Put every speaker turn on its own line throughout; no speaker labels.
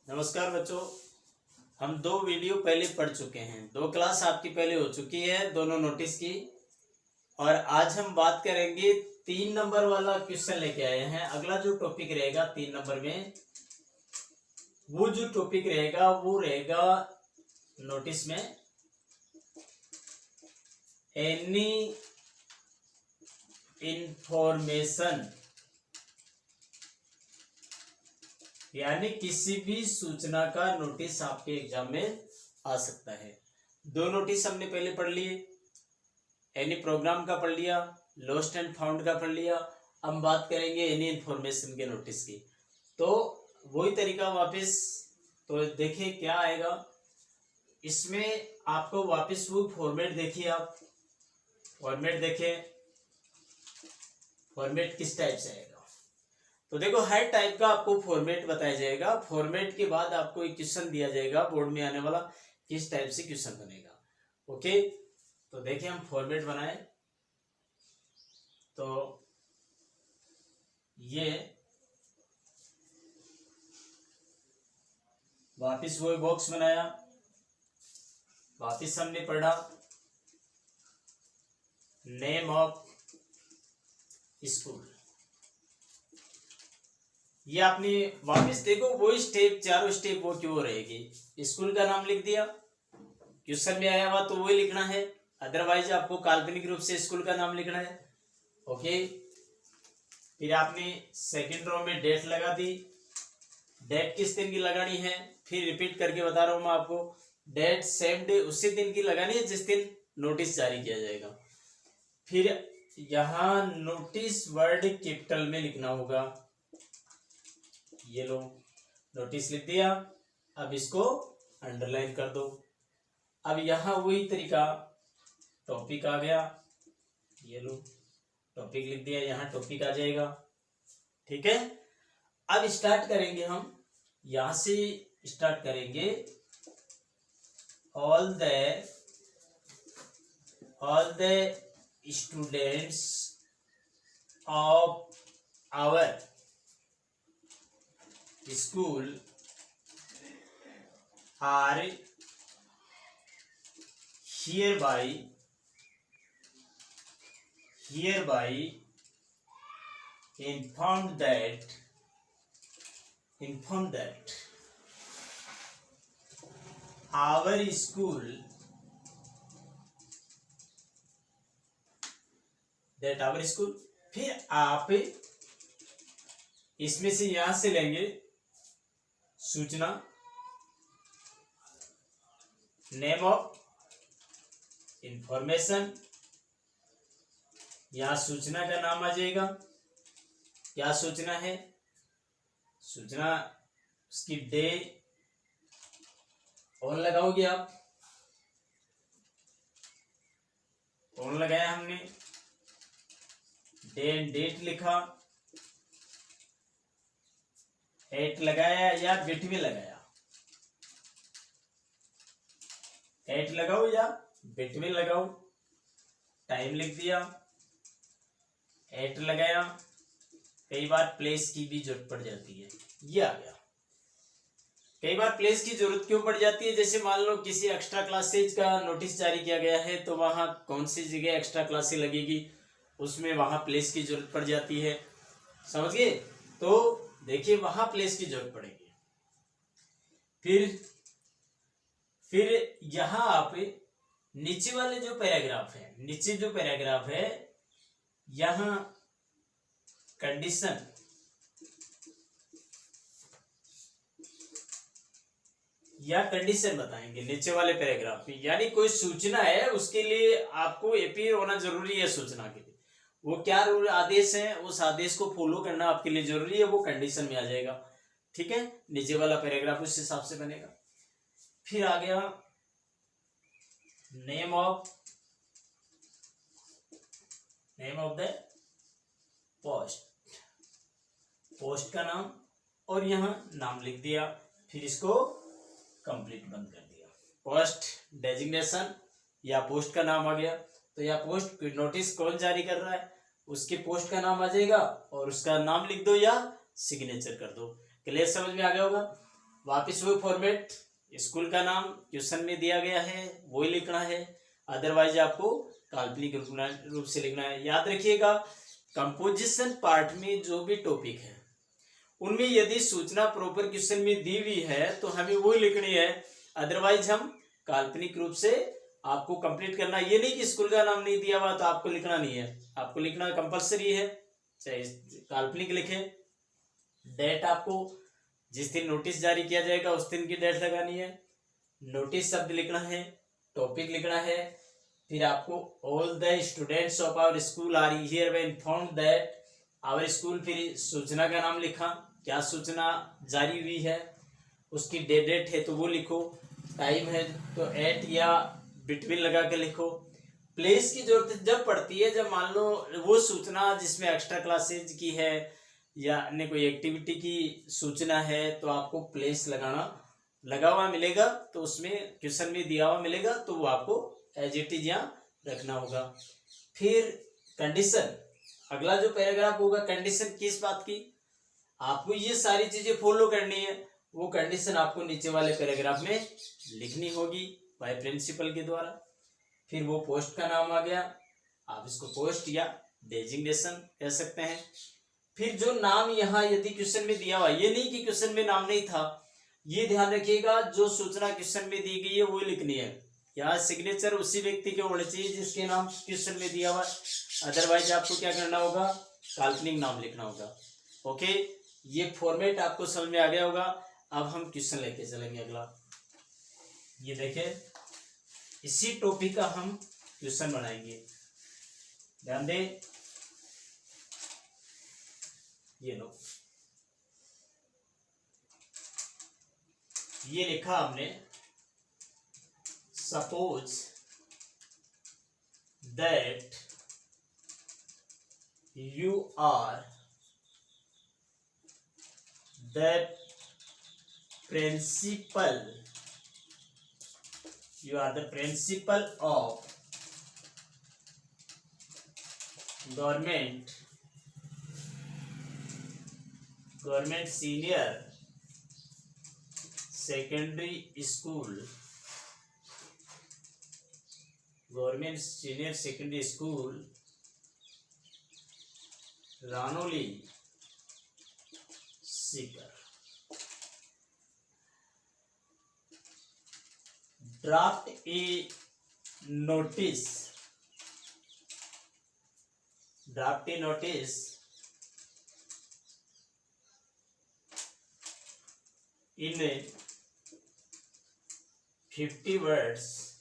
नमस्कार बच्चों। हम दो वीडियो पहले पढ़ चुके हैं, दो क्लास आपकी पहले हो चुकी है दोनों नोटिस की। और आज हम बात करेंगे 3 नंबर वाला क्वेश्चन लेके आए हैं। अगला जो टॉपिक रहेगा 3 नंबर में, वो जो टॉपिक रहेगा वो रहेगा नोटिस में एनी इंफॉर्मेशन, यानी किसी भी सूचना का नोटिस आपके एग्जाम में आ सकता है। दो नोटिस हमने पहले पढ़ लिए, एनी प्रोग्राम का पढ़ लिया, लॉस्ट एंड फाउंड का पढ़ लिया। हम बात करेंगे एनी इंफॉर्मेशन के नोटिस की। तो वही तरीका वापस, तो देखिए क्या आएगा इसमें। आपको वापस वो फॉर्मेट देखिए, आप फॉर्मेट देखें, फॉर्मेट किस टाइप से आएगा। तो देखो हर टाइप का आपको फॉर्मेट बताया जाएगा। फॉर्मेट के बाद आपको एक क्वेश्चन दिया जाएगा बोर्ड में आने वाला, किस टाइप से क्वेश्चन बनेगा। ओके, तो देखिए हम फॉर्मेट बनाए। तो ये वापिस वो बॉक्स बनाया, वापिस हमने पढ़ा नेम ऑफ स्कूल। ये आपने वापस देखो वो स्टेप, चारों स्टेप वो क्यों रहेगी। स्कूल का नाम लिख दिया, क्वेश्चन में आया हुआ तो वही लिखना है, अदरवाइज आपको काल्पनिक रूप से स्कूल का नाम लिखना है। ओके, फिर आपने सेकंड रो में डेट लगा दी, डेट किस दिन की लगानी है फिर रिपीट करके बता रहा हूं मैं आपको। डेट सेम डे, उसी दिन की लगानी है जिस दिन नोटिस जारी किया जाएगा। फिर यहां नोटिस वर्ड कैपिटल में लिखना होगा। ये लो नोटिस लिख दिया, अब इसको अंडरलाइन कर दो। अब यहां वही तरीका, टॉपिक आ गया, ये लो टॉपिक लिख दिया, यहां टॉपिक आ जाएगा। ठीक है, अब स्टार्ट करेंगे हम, यहां से स्टार्ट करेंगे। All the students of our school are hereby informed that our school फिर आप इसमें से यहां से लेंगे सूचना, नेम ऑफ इंफॉर्मेशन, यहां सूचना का नाम आ जाएगा। क्या सूचना है, सूचना उसकी डे, ऑन लगाओगे आप, ऑन लगाया हमने, डे एंड डेट लिखा, एट लगाया या बिट में लगाया, एट लगाओ या बिट में लगाओ, टाइम लिख दिया, एट लगाया। कई बार प्लेस की भी जरूरत पड़ जाती है, ये आ गया। कई बार प्लेस की जरूरत क्यों पड़ जाती है, जैसे मान लो किसी एक्स्ट्रा क्लासेज का नोटिस जारी किया गया है तो वहां कौन सी जगह एक्स्ट्रा क्लासेज लगेगी, उसमें वहां प्लेस की जरूरत पड़ जाती है। समझ गए? तो देखिए वहां प्लेस की जरूरत पड़ेगी। फिर यहां आप नीचे वाले जो पैराग्राफ है, नीचे जो पैराग्राफ है यहां कंडीशन, या कंडीशन बताएंगे नीचे वाले पैराग्राफ में। यानी कोई सूचना है उसके लिए आपको अपीयर होना जरूरी है। सूचना के लिए वो क्या रूल आदेश है, उस आदेश को फॉलो करना आपके लिए जरूरी है, वो कंडीशन में आ जाएगा। ठीक है, नीचे वाला पैराग्राफ उस हिसाब से बनेगा। फिर आ गया नेम ऑफ द पोस्ट का नाम, और यहां नाम लिख दिया, फिर इसको कंप्लीट बंद कर दिया। पोस्ट डेजिग्नेशन या पोस्ट का नाम आ गया, तो यह पोस्ट नोटिस कौन जारी कर रहा है उसके पोस्ट का नाम आ जाएगा, और उसका नाम लिख दो या सिग्नेचर कर दो। क्लियर, समझ में आ गया होगा। वापस वो फॉर्मेट, स्कूल का नाम क्वेश्चन में दिया गया है वही लिखना है, अदरवाइज आपको काल्पनिक रूप से लिखना है। याद रखिएगा, कंपोजिशन पार्ट में जो भी टॉपिक है उनमें यदि सूचना प्रॉपर क्वेश्चन में दी हुई है तो हमें वो लिखनी है, अदरवाइज हम काल्पनिक रूप से आपको कंप्लीट करना। ये नहीं कि स्कूल का नाम नहीं दिया हुआ तो आपको लिखना नहीं है, आपको लिखना कंपलसरी है, चाहे काल्पनिक लिखे। डेट आपको जिस दिन नोटिस जारी किया जाएगा उस दिन की डेट लगानी है, नोटिस शब्द लिखना है, टॉपिक लिखना है, फिर आपको all the students of our school are hereby informed that our school, फिर सूचना का नाम लिखा, क्या सूचना जारी हुई है, उसकी डेट है तो वो लिखो, टाइम है तो एट या बिटवीन लगा के लिखो। प्लेस की जरूरत जब पड़ती है जब मान लो वो सूचना जिसमें एक्स्ट्रा क्लासेज की है या अन्य कोई एक्टिविटी की सूचना है तो आपको प्लेस लगाना, लगा हुआ मिलेगा तो उसमें क्वेश्चन में दिया हुआ मिलेगा तो वो आपको एज इट इज यहाँ रखना होगा। फिर कंडीशन, अगला जो पैराग्राफ होगा कंडीशन किस बात की, आपको ये सारी चीजें फॉलो करनी है, वो कंडीशन आपको नीचे वाले पैराग्राफ में लिखनी होगी बाय प्रिंसिपल के द्वारा। फिर वो पोस्ट का नाम आ गया, आप इसको पोस्ट या डेजिग्नेशन कह सकते हैं। फिर जो नाम यहाँ यदि क्वेश्चन में दिया हुआ, ये नहीं कि क्वेश्चन में नाम नहीं था, ये ध्यान रखिएगा जो सूचना क्वेश्चन में दी गई है वो लिखनी है। यहाँ सिग्नेचर उसी व्यक्ति के होने चाहिए जिसके नाम क्वेश्चन में दिया हुआ, अदरवाइज आपको क्या करना होगा, काल्पनिक नाम लिखना होगा। ओके, ये फॉर्मेट आपको समझ में आ गया होगा। अब हम क्वेश्चन लेके चलेंगे अगला। ये देखें, इसी टॉपिक का हम क्वेश्चन बनाएंगे, ध्यान दें। ये लो, ये लिखा हमने, suppose that you are the principal, you are the principal of government senior secondary school, government senior secondary school, Ranoli, Sikar. Draft a notice, draft a notice in 50 words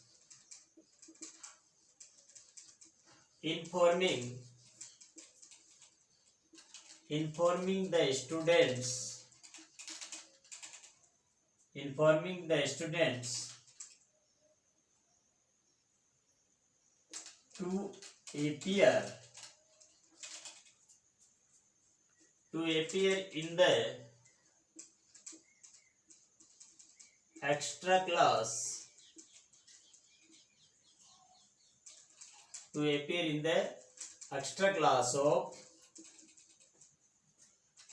informing the students to appear in the extra class,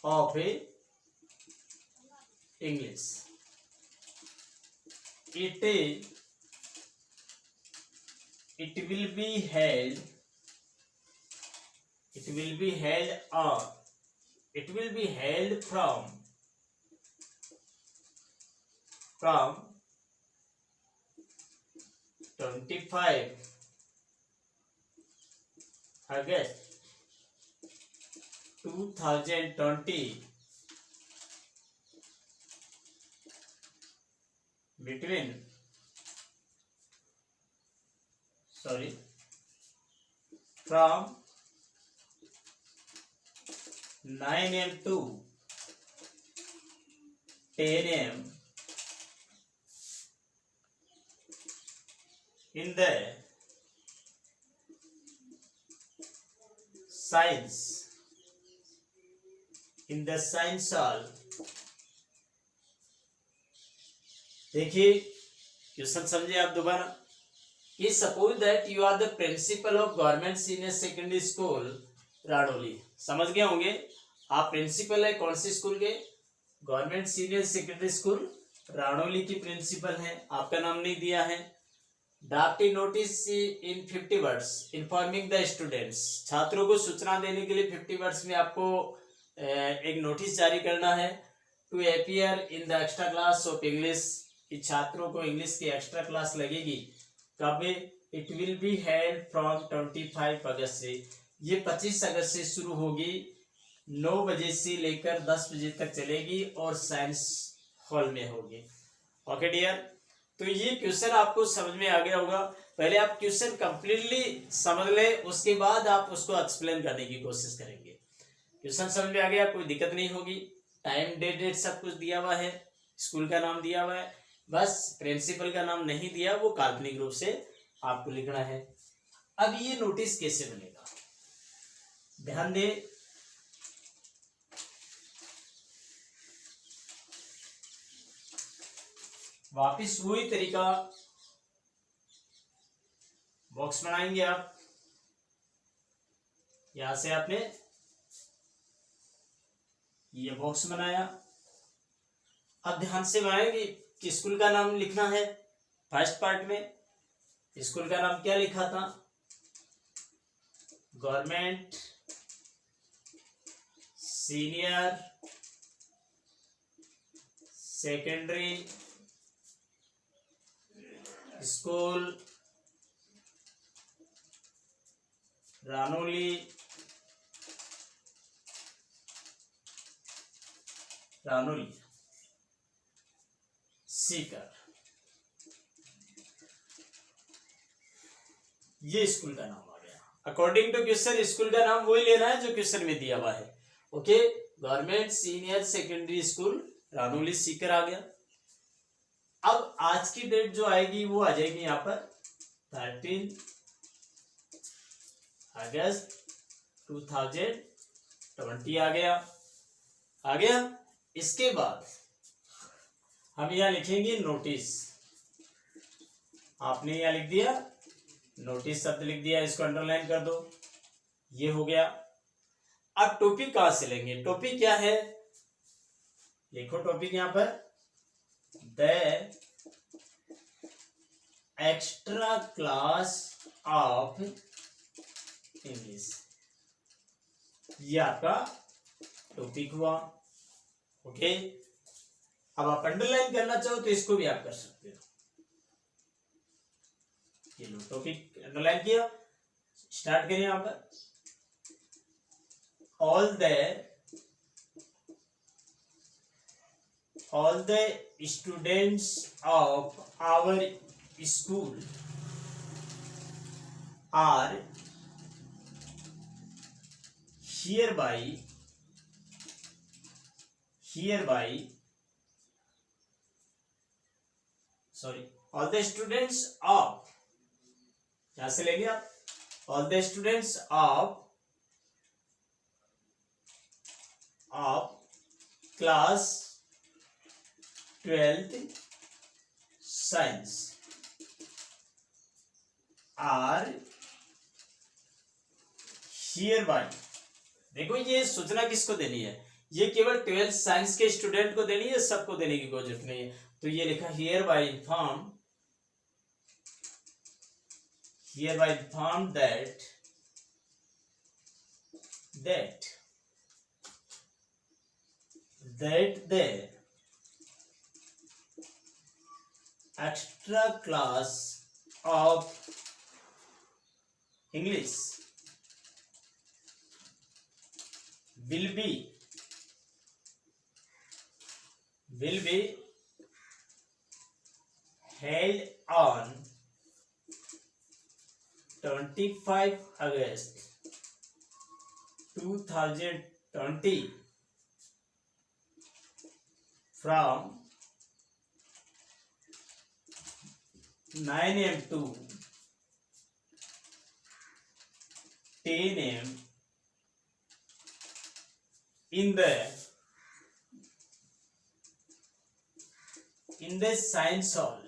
of English. It will be held from 25 August 2020 from 9 AM to 10 AM in the science hall. देखिए question समझे आप दोबारा, कि suppose that you are the principal of government senior secondary school Radoli. समझ गए होंगे आप, principal है कौन सी स्कूल के, government senior secondary school Ranoli की प्रिंसिपल है, आपका नाम नहीं दिया है। Drafting notice in 50 words informing the students, छात्रों को सूचना देने के लिए 50 वर्ड्स में आपको एक नोटिस जारी करना है। To appear in the extra class of English, कि छात्रों को इंग्लिश की एक्स्ट्रा क्लास लगेगी कब? It will be held from 25 August से, ये 25 अगस्त से शुरू होगी, 9 बजे से लेकर 10 बजे तक चलेगी और साइंस हॉल में होगी। ओके डियर, तो ये क्वेश्चन आपको समझ में आ गया होगा। पहले आप क्वेश्चन कंप्लीटली समझ ले, उसके बाद आप उसको एक्सप्लेन करने की कोशिश करेंगे। क्वेश्चन समझ में आ गया, कोई दिक्कत नहीं होगी। टाइम डेट सब कुछ दिया हुआ है, स्कूल का नाम दिया हुआ है, बस प्रिंसिपल का नाम नहीं दिया, वो काल्पनिक रूप से आपको लिखना है। अब ये नोटिस कैसे बनेगा, ध्यान दे। वापिस वही तरीका, बॉक्स बनाएंगे आप, यहां से आपने ये बॉक्स बनाया। अब ध्यान से बनाएंगे कि स्कूल का नाम लिखना है। फर्स्ट पार्ट में स्कूल का नाम क्या लिखा था? Government senior secondary school Ranoli, Ranoli Sikar, ये स्कूल का नाम आ गया। अकॉर्डिंग टू क्वेश्चन स्कूल का नाम वही लेना है जो क्वेश्चन में दिया हुआ है। Okay, government senior secondary school Ranoli Sikar आ गया। अब आज की डेट जो आएगी वो आ जाएगी यहां पर 13 अगस्त 2020 आ गया, आ गया। इसके बाद हम यहां लिखेंगे नोटिस, आपने यहां लिख दिया नोटिस शब्द लिख दिया, इसको अंडरलाइन कर दो, ये हो गया। अब टॉपिक कहां से लेंगे? टॉपिक क्या है, लिखो टॉपिक यहां पर, the extra class of English, ये आपका टॉपिक हुआ। ओके, अब आप अंडरलाइन करना चाहो तो इसको भी आप कर सकते हो। ये लो टॉपिक अंडरलाइन किया, स्टार्ट करिए यहां पर। all the students of our school are hereby all the students of, यहां से लेंगे आप, all the students of class 12th science are hereby, देखो ये सूचना किसको देनी है? ये केवल 12th साइंस के स्टूडेंट को देनी है, सबको देने की कोई जरूरत नहीं है। तो ये लिखा hereby informed that the extra class of English will be held on 25 August 2020 from 9 AM to 10 AM in the science hall।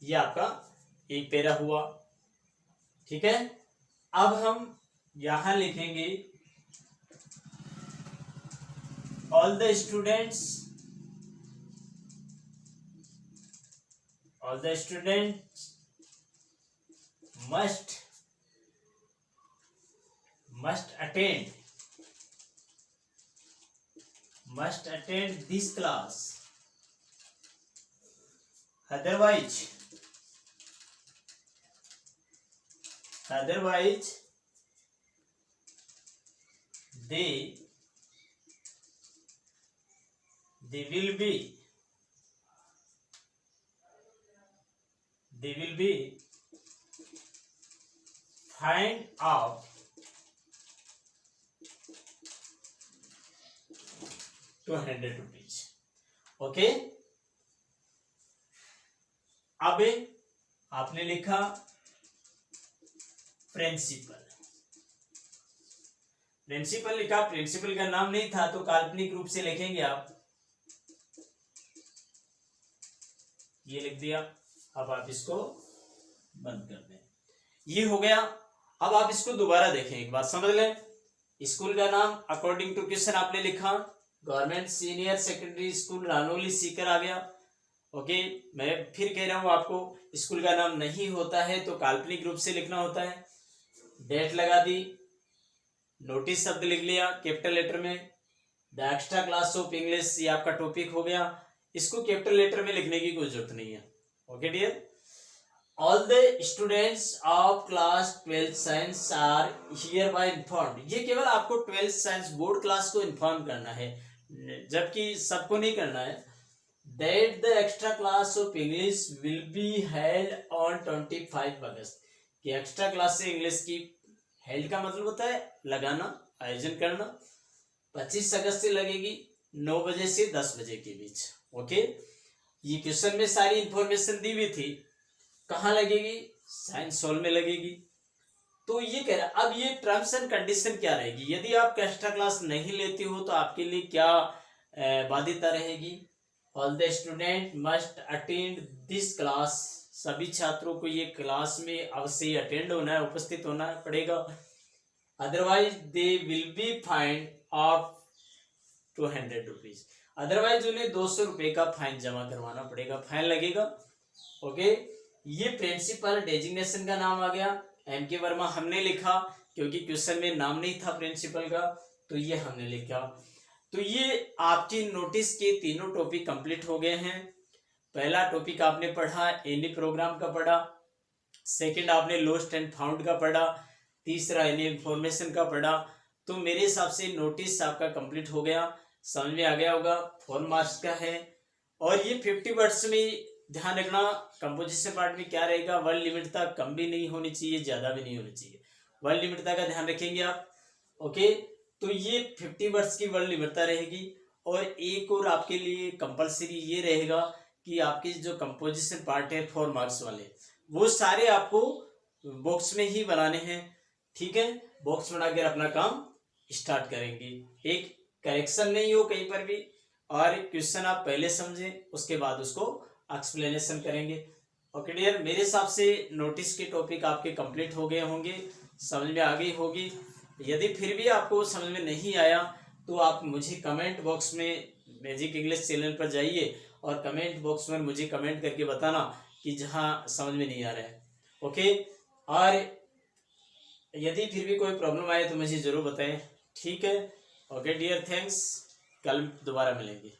ये आपका एक पैरा हुआ, ठीक है। अब हम यहां लिखेंगे all the students must attend this class, otherwise they will be fined out ₹200. Okay, अब आपने लिखा प्रिंसिपल लिखा, प्रिंसिपल का नाम नहीं था तो काल्पनिक रूप से लिखेंगे आप, ये लिख दिया। अब आप इसको बंद कर दें, ये हो गया। अब आप इसको दोबारा देखें, एक बात समझ लें। स्कूल का नाम अकॉर्डिंग टू क्वेश्चन आपने लिखा, government senior secondary school Ranoli Sikar आ गया। ओके, मैं फिर कह रहा हूं आपको, स्कूल का नाम नहीं होता है तो काल्पनिक रूप से लिखना होता है। डेट लगा दी, नोटिस शब्द लिख लिया कैपिटल लेटर में, the extra class of English ये आपका टॉपिक हो गया, इसको कैपिटल लेटर में लिखने की कोई जरूरत नहीं है। Okay dear, all the students of class 12 science are hereby informed, ये केवल आपको 12 साइंस बोर्ड क्लास को इन्फॉर्म करना है, जबकि सबको नहीं करना है। That the extra class of English will be held on 25 August, कि एक्स्ट्रा क्लास से इंग्लिश की हेल्ड का मतलब होता है लगाना, आयोजन करना, 25 अगस्त से लगेगी 9 बजे से 10 बजे के बीच। ओके, ये क्वेश्चन में सारी इंफॉर्मेशन दी हुई थी, कहाँ लगेगी, साइंस हॉल में लगेगी। तो ये कह रहा, अब ये टर्म्स एंड कंडीशन क्या रहेगी, यदि आप एक्स्ट्रा क्लास नहीं लेते हो तो आपके लिए क्या बाध्यता रहेगी। All the student must attend this class, सभी छात्रों को ये क्लास में अवश्य अटेंड होना है, उपस्थित होना पड़ेगा। Otherwise they will be find of ₹200, otherwise उन्हें 200 रुपए का फाइन जमा करवाना पड़ेगा, फाइन लगेगा। ओके, ये प्रिंसिपल डेजिग्नेशन का नाम आ गया, M.K. वर्मा हमने लिखा क्योंकि क्वेश्चन में नाम नहीं था प्रिंसिपल का, तो ये हमने लिखा। तो ये आपकी नोटिस के तीनों टॉपिक कंप्लीट हो गए हैं। पहला टॉपिक आपने पढ़ा एनी प्रोग्राम का पढ़ा, सेकंड आपने लॉस्ट एंड फाउंड का पढ़ा, तीसरा एनी इंफॉर्मेशन का पढ़ा। तो मेरे हिसाब से नोटिस आपका कंप्लीट हो गया, समझ में आ गया होगा। 4 मार्क्स का है और ये 50 वर्ड्स में ध्यान रखना। कंपोजिशन पार्ट में क्या रहेगा, वर्ड लिमिटता कम भी नहीं होनी चाहिए, ज्यादा भी नहीं होनी चाहिए, वर्ड लिमिटता का ध्यान रखेंगे आप। ओके, तो ये 50 वर्ड्स की वर्ड लिमिटता रहेगी। और एक और आपके लिए कंपलसरी ये रहेगा कि आपके जो कंपोजिशन पार्ट है 4 मार्क्स वाले, वो सारे आपको बॉक्स में ही बनाने हैं। ठीक है, बॉक्स बनाकर अपना काम स्टार्ट करेंगे, एक करेक्शन नहीं हो कहीं पर भी, और क्वेश्चन आप पहले समझें उसके बाद उसको एक्सप्लेनेशन करेंगे। ओके डियर, मेरे हिसाब से नोटिस के टॉपिक आपके कंप्लीट हो गए होंगे, समझ में आ गई होगी। यदि फिर भी आपको समझ में नहीं आया तो आप मुझे कमेंट बॉक्स में मैजिक इंग्लिश चैनल पर जाइए और कमेंट बॉक्स में मुझे कमेंट करके बताना कि जहाँ समझ में नहीं आ रहा है। ओके, और यदि फिर भी कोई प्रॉब्लम आए तो मुझे ज़रूर बताएं। ठीक है, ओके डियर, थैंक्स, कल दोबारा मिलेंगे।